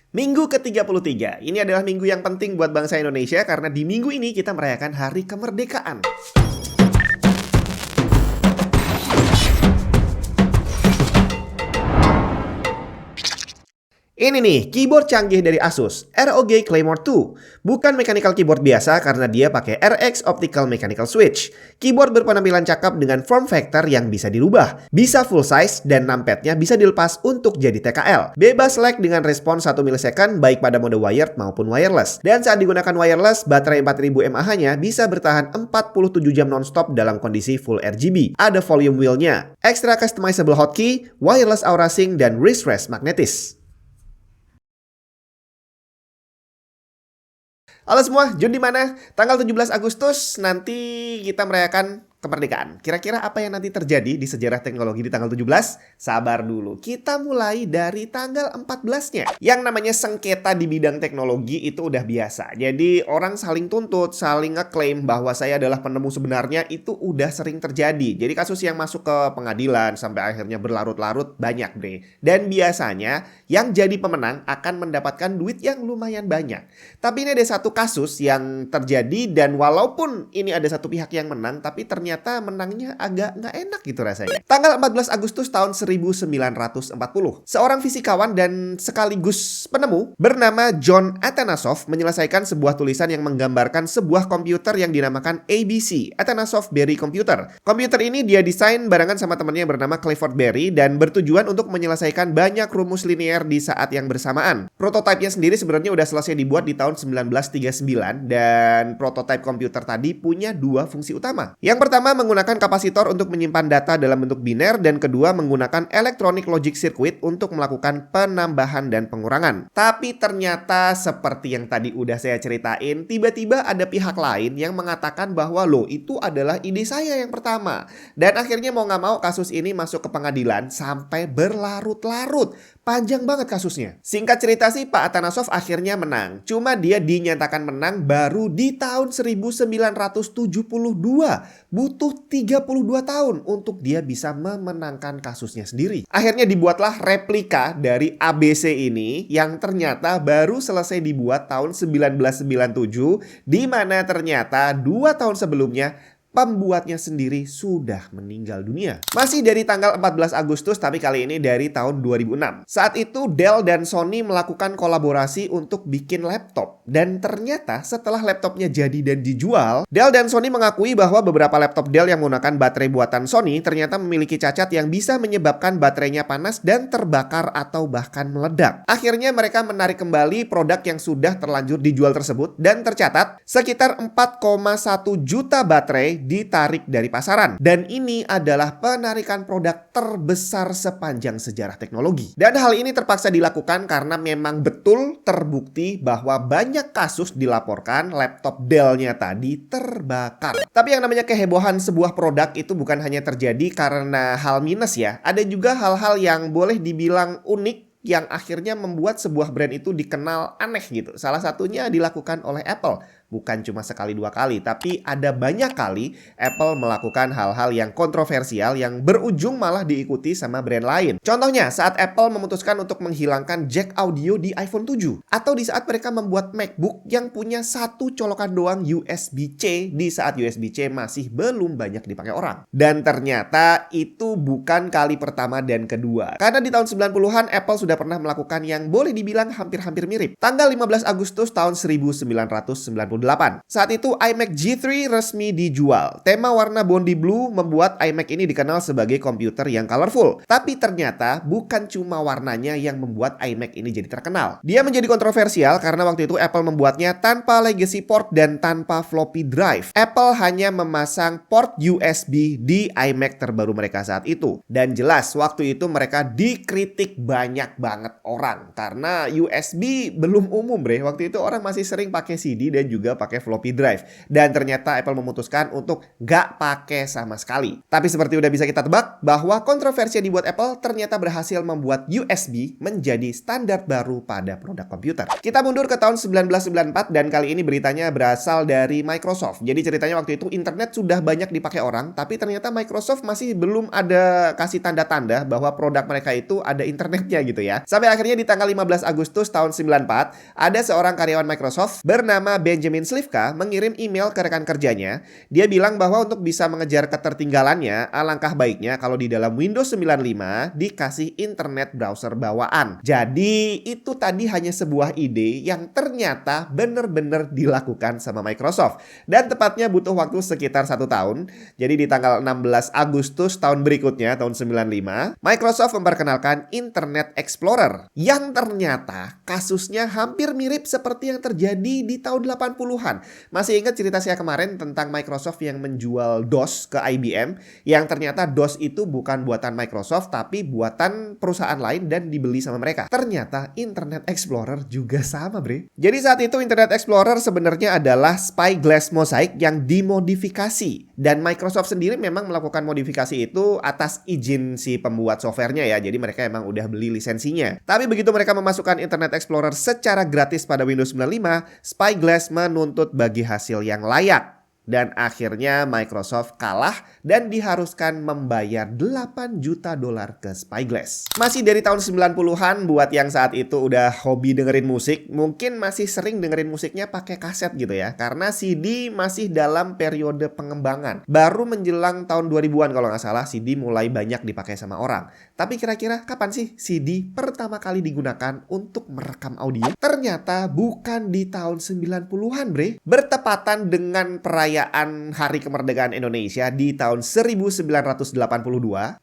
Minggu ke-33, ini adalah minggu yang penting buat bangsa Indonesia karena di minggu ini kita merayakan Hari Kemerdekaan. Ini nih, keyboard canggih dari Asus, ROG Claymore 2. Bukan mechanical keyboard biasa karena dia pakai RX Optical Mechanical Switch. Keyboard berpenampilan cakep dengan form factor yang bisa dirubah. Bisa full size dan numpadnya bisa dilepas untuk jadi TKL. Bebas lag dengan respon 1 millisecond baik pada mode wired maupun wireless. Dan saat digunakan wireless, baterai 4000 mAh-nya bisa bertahan 47 jam non-stop dalam kondisi full RGB. Ada volume wheel-nya, extra customizable hotkey, wireless aura sync, dan wrist rest magnetis. Halo semua, Jun di mana? Tanggal 17 Agustus nanti kita merayakan kemerdekaan. Kira-kira apa yang nanti terjadi di sejarah teknologi di tanggal 17? Sabar dulu. Kita mulai dari tanggal 14-nya. Yang namanya sengketa di bidang teknologi itu udah biasa. Jadi orang saling tuntut, saling ngeklaim bahwa saya adalah penemu sebenarnya itu udah sering terjadi. Jadi kasus yang masuk ke pengadilan sampai akhirnya berlarut-larut banyak, Bre. Dan biasanya yang jadi pemenang akan mendapatkan duit yang lumayan banyak. Tapi ini ada satu kasus yang terjadi dan walaupun ini ada satu pihak yang menang, tapi ternyata menangnya agak nggak enak gitu rasanya. Tanggal 14 Agustus tahun 1940, seorang fisikawan dan sekaligus penemu bernama John Atanasoff menyelesaikan sebuah tulisan yang menggambarkan sebuah komputer yang dinamakan ABC, Atanasoff Berry Computer. Komputer ini dia desain barengan sama temannya yang bernama Clifford Berry dan bertujuan untuk menyelesaikan banyak rumus linear di saat yang bersamaan. Prototipenya sendiri sebenarnya udah selesai dibuat di tahun 1939 dan prototipe komputer tadi punya dua fungsi utama. Yang pertama menggunakan kapasitor untuk menyimpan data dalam bentuk biner dan kedua menggunakan electronic logic circuit untuk melakukan penambahan dan pengurangan. Tapi ternyata seperti yang tadi udah saya ceritain, tiba-tiba ada pihak lain yang mengatakan bahwa loh itu adalah ide saya yang pertama. Dan akhirnya mau nggak mau kasus ini masuk ke pengadilan sampai berlarut-larut. Panjang banget kasusnya. Singkat cerita sih Pak Atanasoff akhirnya menang. Cuma dia dinyatakan menang baru di tahun 1972. Butuh 32 tahun untuk dia bisa memenangkan kasusnya sendiri. Akhirnya dibuatlah replika dari ABC ini yang ternyata baru selesai dibuat tahun 1997, di mana ternyata 2 tahun sebelumnya pembuatnya sendiri sudah meninggal dunia. Masih dari tanggal 14 Agustus tapi kali ini dari tahun 2006. Saat itu Dell dan Sony melakukan kolaborasi untuk bikin laptop. Dan ternyata setelah laptopnya jadi dan dijual, Dell dan Sony mengakui bahwa beberapa laptop Dell yang menggunakan baterai buatan Sony ternyata memiliki cacat yang bisa menyebabkan baterainya panas dan terbakar atau bahkan meledak. Akhirnya mereka menarik kembali produk yang sudah terlanjur dijual tersebut dan tercatat sekitar 4,1 juta baterai ditarik dari pasaran. Dan ini adalah penarikan produk terbesar sepanjang sejarah teknologi. Dan hal ini terpaksa dilakukan karena memang betul terbukti bahwa banyak kasus dilaporkan laptop Dell-nya tadi terbakar. Tapi yang namanya kehebohan sebuah produk itu bukan hanya terjadi karena hal minus ya. Ada juga hal-hal yang boleh dibilang unik yang akhirnya membuat sebuah brand itu dikenal aneh gitu. Salah satunya dilakukan oleh Apple. Bukan cuma sekali dua kali, tapi ada banyak kali Apple melakukan hal-hal yang kontroversial yang berujung malah diikuti sama brand lain. Contohnya saat Apple memutuskan untuk menghilangkan jack audio di iPhone 7. Atau di saat mereka membuat MacBook yang punya satu colokan doang USB-C di saat USB-C masih belum banyak dipakai orang. Dan ternyata itu bukan kali pertama dan kedua. Karena di tahun 90-an Apple sudah pernah melakukan yang boleh dibilang hampir-hampir mirip. Tanggal 15 Agustus tahun 1998. Saat itu iMac G3 resmi dijual. Tema warna bondi blue membuat iMac ini dikenal sebagai komputer yang colorful. Tapi ternyata bukan cuma warnanya yang membuat iMac ini jadi terkenal. Dia menjadi kontroversial karena waktu itu Apple membuatnya tanpa legacy port dan tanpa floppy drive. Apple hanya memasang port USB di iMac terbaru mereka saat itu. Dan jelas waktu itu mereka dikritik banyak banget orang. Karena USB belum umum bre. Waktu itu orang masih sering pakai CD dan juga juga pakai floppy drive. Dan ternyata Apple memutuskan untuk nggak pakai sama sekali. Tapi seperti udah bisa kita tebak, bahwa kontroversi yang dibuat Apple ternyata berhasil membuat USB menjadi standar baru pada produk komputer. Kita mundur ke tahun 1994 dan kali ini beritanya berasal dari Microsoft. Jadi ceritanya waktu itu internet sudah banyak dipakai orang, tapi ternyata Microsoft masih belum ada kasih tanda-tanda bahwa produk mereka itu ada internetnya gitu ya. Sampai akhirnya di tanggal 15 Agustus tahun 94, ada seorang karyawan Microsoft bernama Benjamin Slivka mengirim email ke rekan kerjanya. Dia bilang bahwa untuk bisa mengejar ketertinggalannya, alangkah baiknya kalau di dalam Windows 95 dikasih internet browser bawaan. Jadi itu tadi hanya sebuah ide yang ternyata benar-benar dilakukan sama Microsoft. Dan tepatnya butuh waktu sekitar 1 tahun. Jadi di tanggal 16 Agustus tahun berikutnya, tahun 95, Microsoft memperkenalkan Internet Explorer. Yang ternyata kasusnya hampir mirip seperti yang terjadi di tahun 80-an. Masih ingat cerita saya kemarin tentang Microsoft yang menjual DOS ke IBM? Yang ternyata DOS itu bukan buatan Microsoft, tapi buatan perusahaan lain dan dibeli sama mereka. Ternyata Internet Explorer juga sama, bre. Jadi saat itu Internet Explorer sebenarnya adalah Spyglass Mosaic yang dimodifikasi. Dan Microsoft sendiri memang melakukan modifikasi itu atas izin si pembuat softwarenya ya. Jadi mereka emang udah beli lisensinya. Tapi begitu mereka memasukkan Internet Explorer secara gratis pada Windows 95, Spyglass menuntut bagi hasil yang layak. Dan akhirnya Microsoft kalah dan diharuskan membayar $8 juta ke Spyglass. Masih dari tahun 90-an, buat yang saat itu udah hobi dengerin musik, mungkin masih sering dengerin musiknya pakai kaset gitu ya. Karena CD masih dalam periode pengembangan. Baru menjelang tahun 2000-an kalau nggak salah, CD mulai banyak dipakai sama orang. Tapi kira-kira kapan sih CD pertama kali digunakan untuk merekam audio? Ternyata bukan di tahun 90-an, bre. Bertepatan dengan perayaan Hari Kemerdekaan Indonesia di tahun 1982,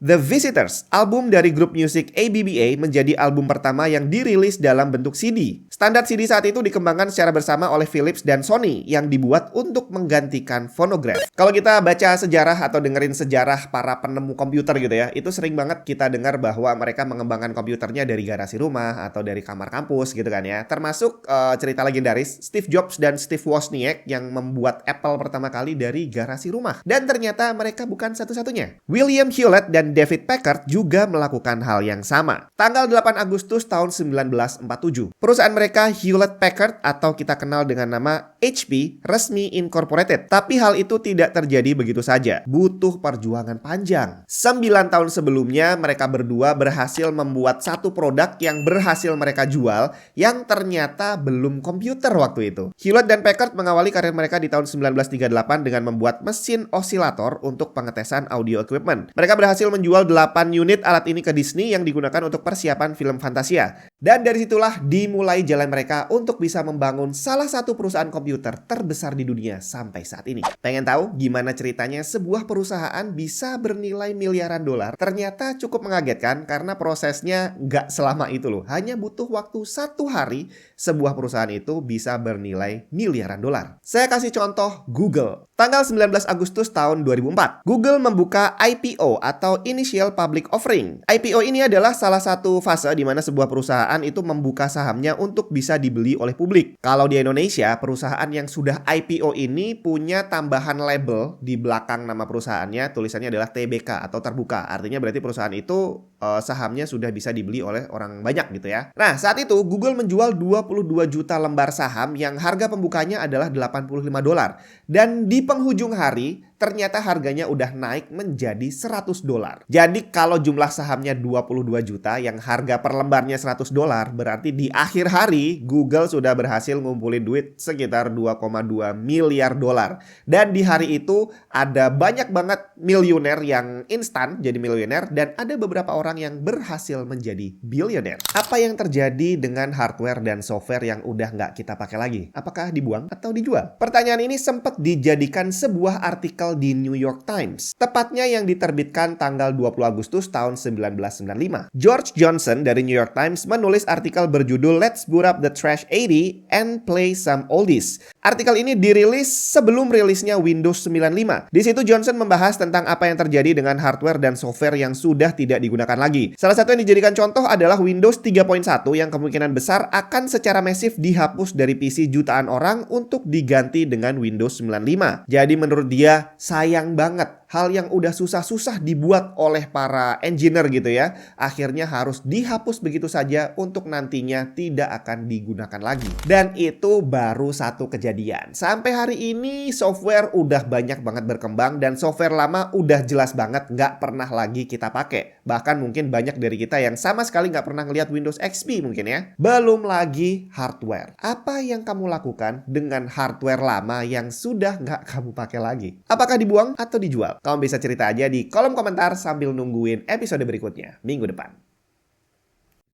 The Visitors, album dari grup musik ABBA, menjadi album pertama yang dirilis dalam bentuk CD. Standar CD saat itu dikembangkan secara bersama oleh Philips dan Sony yang dibuat untuk menggantikan fonograf. Kalau kita baca sejarah atau dengerin sejarah para penemu komputer gitu ya, itu sering banget kita dengar bahwa mereka mengembangkan komputernya dari garasi rumah atau dari kamar kampus gitu kan ya. Termasuk cerita legendaris Steve Jobs dan Steve Wozniak yang membuat Apple pertama kali dari garasi rumah. Dan ternyata mereka bukan satu-satunya. William Hewlett dan David Packard juga melakukan hal yang sama. Tanggal 8 Agustus tahun 1947, perusahaan mereka Hewlett Packard atau kita kenal dengan nama HP resmi incorporated. Tapi hal itu tidak terjadi begitu saja. Butuh perjuangan panjang. 9 tahun sebelumnya mereka berdua berhasil membuat satu produk yang berhasil mereka jual yang ternyata belum komputer waktu itu. Hewlett dan Packard mengawali karir mereka di tahun 1938 dengan membuat mesin osilator untuk pengetesan audio equipment. Mereka berhasil menjual 8 unit alat ini ke Disney yang digunakan untuk persiapan film Fantasia. Dan dari situlah dimulai jalan mereka untuk bisa membangun salah satu perusahaan komputer terbesar di dunia sampai saat ini. Pengen tahu gimana ceritanya sebuah perusahaan bisa bernilai miliaran dolar? Ternyata cukup mengagetkan karena prosesnya nggak selama itu loh. Hanya butuh waktu 1 hari sebuah perusahaan itu bisa bernilai miliaran dolar. Saya kasih contoh Google. Tanggal 19 Agustus tahun 2004, Google membuka IPO atau Initial Public Offering. IPO ini adalah salah satu fase di mana sebuah perusahaan itu membuka sahamnya untuk bisa dibeli oleh publik. Kalau di Indonesia, perusahaan yang sudah IPO ini punya tambahan label di belakang nama perusahaannya, tulisannya adalah TBK atau terbuka. Artinya berarti perusahaan itu sahamnya sudah bisa dibeli oleh orang banyak gitu ya. Nah, saat itu Google menjual 22 juta lembar saham yang harga pembukanya adalah $85. Dan di penghujung hari, ternyata harganya udah naik menjadi $100. Jadi kalau jumlah sahamnya 22 juta yang harga per lembarnya $100, berarti di akhir hari Google sudah berhasil ngumpulin duit sekitar $2,2 miliar. Dan di hari itu ada banyak banget miliuner yang instan jadi miliuner dan ada beberapa orang yang berhasil menjadi bilioner. Apa yang terjadi dengan hardware dan software yang udah nggak kita pakai lagi? Apakah dibuang atau dijual? Pertanyaan ini sempat dijadikan sebuah artikel di New York Times, tepatnya yang diterbitkan tanggal 20 Agustus tahun 1995. George Johnson dari New York Times menulis artikel berjudul Let's Boot Up the Trash 80 and Play Some Oldies. Artikel ini dirilis sebelum rilisnya Windows 95. Di situ Johnson membahas tentang apa yang terjadi dengan hardware dan software yang sudah tidak digunakan lagi. Salah satu yang dijadikan contoh adalah Windows 3.1 yang kemungkinan besar akan secara masif dihapus dari PC jutaan orang untuk diganti dengan Windows 95. Jadi menurut dia sayang banget hal yang udah susah-susah dibuat oleh para engineer gitu ya, akhirnya harus dihapus begitu saja untuk nantinya tidak akan digunakan lagi. Dan itu baru satu kejadian. Sampai hari ini software udah banyak banget berkembang dan software lama udah jelas banget nggak pernah lagi kita pakai. Bahkan mungkin banyak dari kita yang sama sekali nggak pernah ngeliat Windows XP mungkin ya. Belum lagi hardware. Apa yang kamu lakukan dengan hardware lama yang sudah nggak kamu pakai lagi? Apakah dibuang atau dijual? Kamu bisa cerita aja di kolom komentar sambil nungguin episode berikutnya minggu depan.